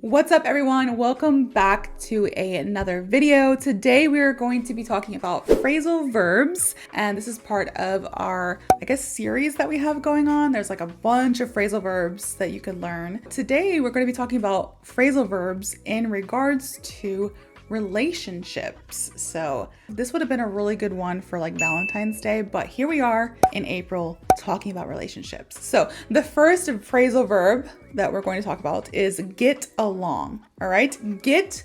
What's up, everyone? Welcome back to another video. Today we are going to be talking about phrasal verbs, and this is part of our, series that we have going on. There's like a bunch of phrasal verbs that you could learn. Today we're going to be talking about phrasal verbs in regards to relationships. So this would have been a really good one for like Valentine's Day, but here we are in April talking about relationships. So the first phrasal verb that we're going to talk about is get along. All right, get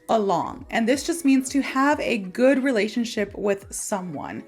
along. And this just means to have a good relationship with someone.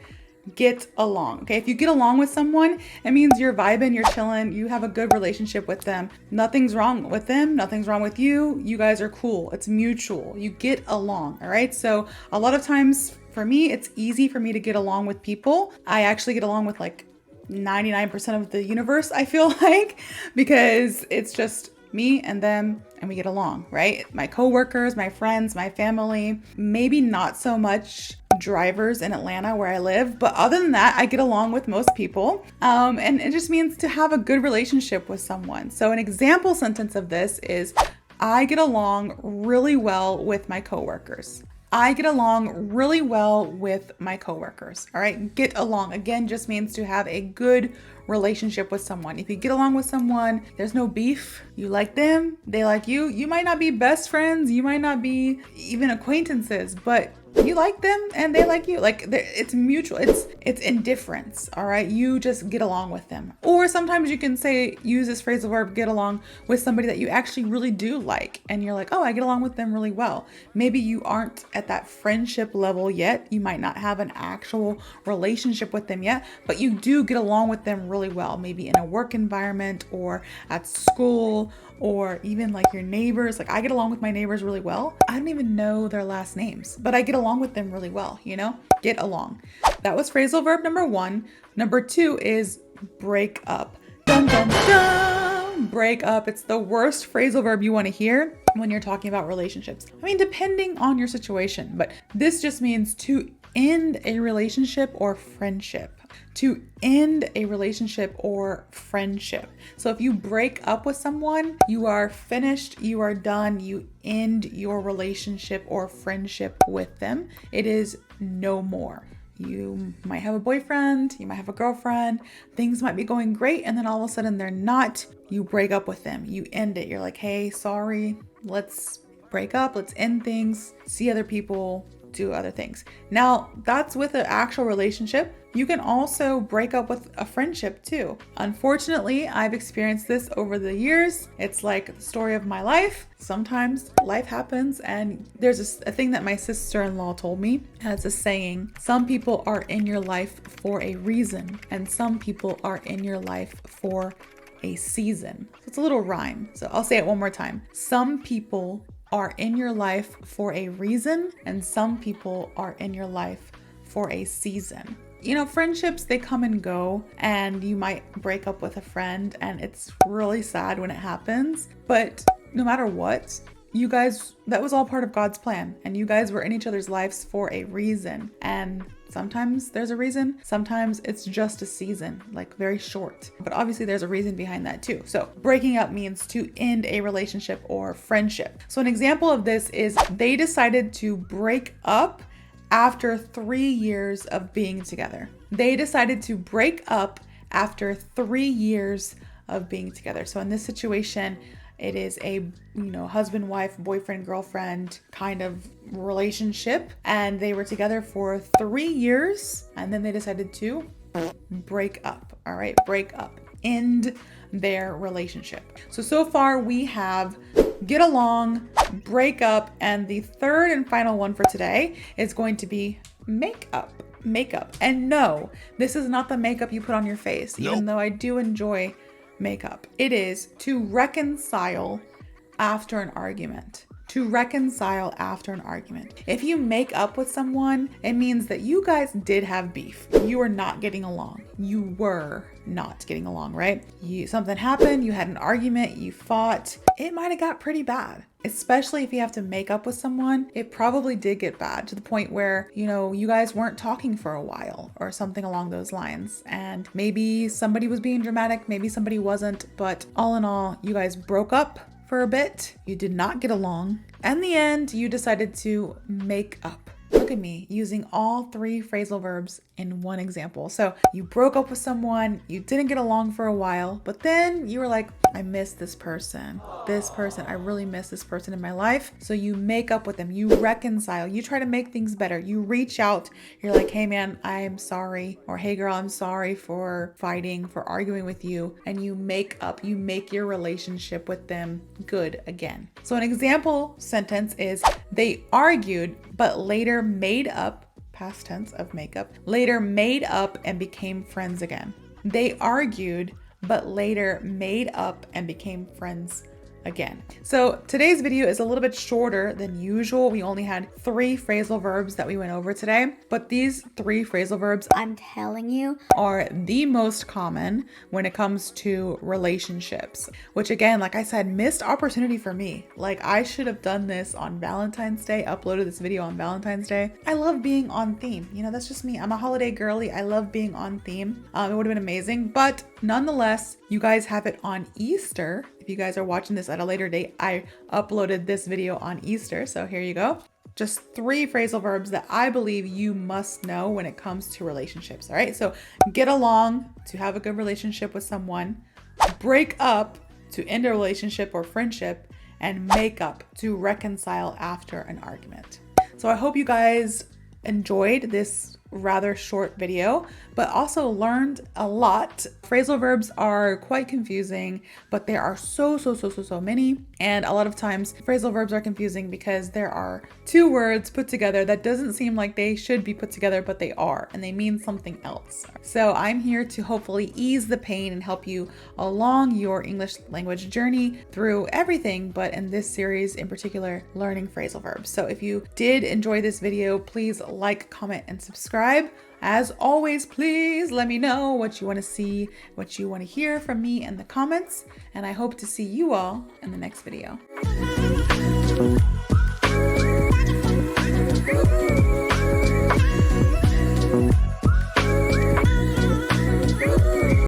Get along. Okay, if you get along with someone, it means you're vibing, you're chilling, you have a good relationship with them. Nothing's wrong with them, nothing's wrong with you. You guys are cool. It's mutual. You get along. All right. So a lot of times for me, it's easy for me to get along with people. I actually get along with like 99% of the universe, I feel like, because it's just me and them and we get along, right? My coworkers, my friends, my family, maybe not so much drivers in Atlanta where I live, but other than that, I get along with most people. And it just means to have a good relationship with someone. So an example sentence of this is, I get along really well with my coworkers. I get along really well with my coworkers. All right. Get along again just means to have a good relationship with someone. If you get along with someone, there's no beef. You like them, they like you. You might not be best friends, you might not be even acquaintances, but you like them and they like you. Like it's mutual. It's indifference. All right. You just get along with them. Or sometimes you can use this phrasal verb, get along with somebody that you actually really do like. And you're like, oh, I get along with them really well. Maybe you aren't at that friendship level yet. You might not have an actual relationship with them yet, but you do get along with them really well. Maybe in a work environment or at school or even like your neighbors. Like I get along with my neighbors really well. I don't even know their last names, but I get along with them really well, get along. That was phrasal verb number 1. Number 2 is break up. Dun, dun, dun. Break up. It's the worst phrasal verb you want to hear when you're talking about relationships. I mean, depending on your situation, but this just means to end a relationship or friendship. To end a relationship or friendship. So if you break up with someone, you are finished, you are done, you end your relationship or friendship with them. It is no more. You might have a boyfriend, you might have a girlfriend, things might be going great, and then all of a sudden they're not. You break up with them, you end it. You're like, hey, sorry, let's break up, let's end things, see other people, do other things. Now, that's with an actual relationship. You can also break up with a friendship too. Unfortunately, I've experienced this over the years. It's like the story of my life. Sometimes life happens, and there's a thing that my sister-in-law told me, and it's a saying, some people are in your life for a reason, and some people are in your life for a season. So it's a little rhyme. So I'll say it one more time. Some people are in your life for a reason, and some people are in your life for a season. Friendships, they come and go, and you might break up with a friend, and it's really sad when it happens. But no matter what, you guys, that was all part of God's plan, and you guys were in each other's lives for a reason. And sometimes there's a reason, sometimes it's just a season, like very short. But obviously there's a reason behind that too. So breaking up means to end a relationship or friendship. So an example of this is they decided to break up after 3 years of being together. They decided to break up after 3 years of being together. So in this situation, it is a, husband, wife, boyfriend, girlfriend kind of relationship. And they were together for 3 years, and then they decided to break up. All right, break up, end their relationship. So far we have get along, break up, and the third and final one for today is going to be make up. Makeup. And no, this is not the makeup you put on your face, even though I do enjoy makeup. It is to reconcile after an argument. To reconcile after an argument. If you make up with someone, it means that you guys did have beef. You were not getting along. You were not getting along, right? Something happened, you had an argument, you fought. It might have got pretty bad. Especially if you have to make up with someone, it probably did get bad to the point where, you guys weren't talking for a while or something along those lines. And maybe somebody was being dramatic, maybe somebody wasn't, but all in all, you guys broke up for a bit, you did not get along, and in the end, you decided to make up. Look at me using all 3 phrasal verbs in one example. So you broke up with someone, you didn't get along for a while, but then you were like, I miss this person. I really miss this person in my life. So you make up with them, you reconcile, you try to make things better. You reach out, you're like, hey man, I'm sorry. Or hey girl, I'm sorry for fighting, for arguing with you. And you make up, you make your relationship with them good again. So an example sentence is, they argued, but later made up, past tense of makeup, later made up and became friends again. They argued, but later made up and became friends again. So today's video is a little bit shorter than usual. We only had 3 phrasal verbs that we went over today, but these 3 phrasal verbs, I'm telling you, are the most common when it comes to relationships, which again, like I said, missed opportunity for me. Like I should have done this on Valentine's Day, uploaded this video on Valentine's Day. I love being on theme. You know, that's just me. I'm a holiday girly. I love being on theme. It would have been amazing, but nonetheless, you guys have it on Easter. If you guys are watching this at a later date, I uploaded this video on Easter. So here you go. Just 3 phrasal verbs that I believe you must know when it comes to relationships. All right. So get along, to have a good relationship with someone, break up, to end a relationship or friendship, and make up, to reconcile after an argument. So I hope you guys enjoyed this rather short video, but also learned a lot. Phrasal verbs are quite confusing, but there are so many. And a lot of times phrasal verbs are confusing because there are 2 words put together that doesn't seem like they should be put together, but they are, and they mean something else. So I'm here to hopefully ease the pain and help you along your English language journey through everything, but in this series in particular, learning phrasal verbs. So if you did enjoy this video, please like, comment, and subscribe. As always, please let me know what you want to see, what you want to hear from me in the comments, and I hope to see you all in the next video.